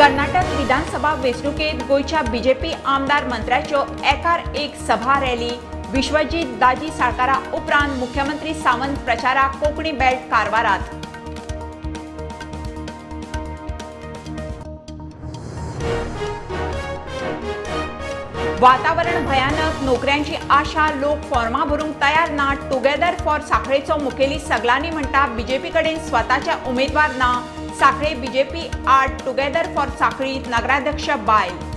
कर्नाटक विधानसभा वेंचणुकेत गोयच्या BJP आमदार मंत्र्याच्यो एकार एक सभा रॅली विश्वजीत दाजी साळकारा उपरांत मुख्यमंत्री सावंत प्रचाराक कोंकणी बेल्ट कारवारात। वातावरण भयानक, नोकऱ्यांची आशा, लोक फॉर्मा भरूंक तयार ना। टुगेदर फॉर साखळेचो मुखेली सगलांनी म्हणटा बीजेपी कडेन स्वताचे उमेदवार ना। साखळे बीजेपी आड टुगेदर फॉर साखळीत नगराध्यक्ष बायल।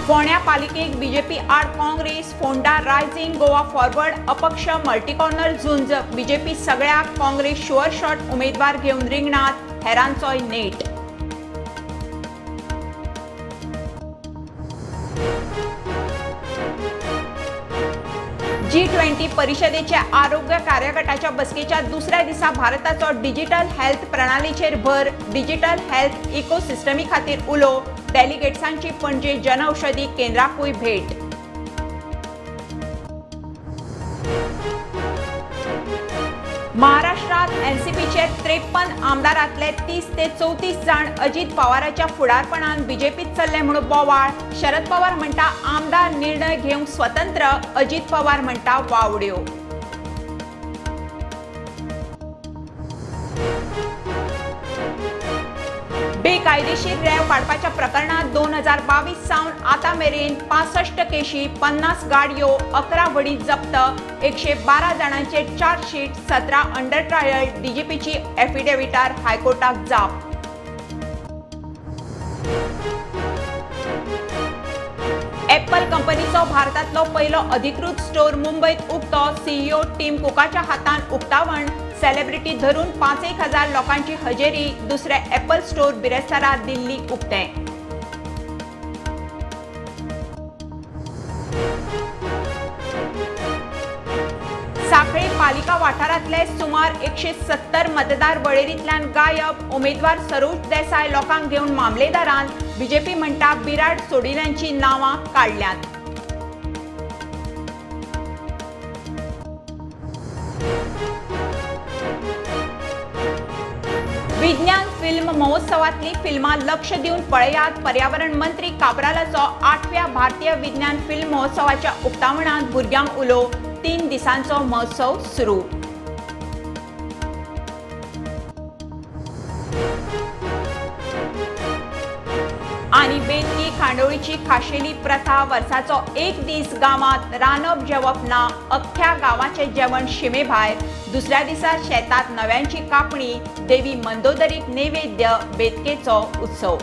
फोंड्या पालिकेक बीजेपी आड काँग्रेस, फोंडा रायझिंग, गोवा फॉरवर्ड अपक्ष मल्टीकॉर्नर झुंज। बीजेपी सगळ्याक, काँग्रेस शुअर शॉट उमेदवार घेवन रिंगणात, हेरांचोय नेट। G20 परिषदेचे आरोग्य कार्यगटाच्या बसकेच्या दुसऱ्या दिसा भारताचो डिजिटल हेल्थ प्रणालीचेर भर। डिजिटल हेल्थ इकोसिस्टमी खातीर उलो, डेलिगेट्सांची पणजे जनऔषधी केंद्राकूय भेट। महाराष्ट्रात एनसीपीचे 53 आमदारांतले 30 ते 34 जाण अजित पवारांच्या फुडारपणान बीजेपीत चल्ले म्हणून बोवाळ। शरद पवार म्हणटा आमदार निर्णय घेवंक स्वतंत्र, अजित पवार म्हणटा वावड्यो। बेकायदेशीर रेंव काडपाच्या प्रकरणात 2022 सावन आतां मेरेन 65 केशी, 50 गाडयो, 11 वडी जप्त, 112 जाणांचे चार्जशीट, 17 अंडर ट्रायल। डीजीपीची एफिडेविटार हायकोर्टाक जाप। एप्पल कंपनीचो भारतांतलो पयलो अधिकृत स्टोर मुंबईत उक्तो। सीईओ टीम कुकाच्या हातान उक्तावण। सेलिब्रिटी धरून 5,000 लोकांची हजेरी। दुसरे एप्पल स्टोर बिरेस्तारा दिल्ली उक्तें। साखळे पालिका वाठारांतले सुमार 170 मतदार वळेरींतल्यान गायब। उमेदवार सरोज देसाय लोकांक घेवन मामलेदारांत। बीजेपी म्हणटा बिराड सोडिल्यांची नांवां काडल्यांत। विज्ञान फिल्म महोत्सवातली फिल्मां लक्ष दिवन पळयात। पर्यावरण मंत्री काब्रालाचो 8व्या भारतीय विज्ञान फिल्म महोत्सवाच्या उक्तावणांत भुरग्यांक उलो। 3 दिसांचो महोत्सव सुरू। आनी बेतकी खांडोळीची खाशेली प्रथा। वर्साचो एक दीस गांवांत रांदप जेवप ना, अख्ख्या गांवाचें जेवण शिमे भायर। दुसऱ्या दिसा शेतात नव्यांची कापणी, देवी मंदोदरीक नैवेद्य, बेतकेचो उत्सव।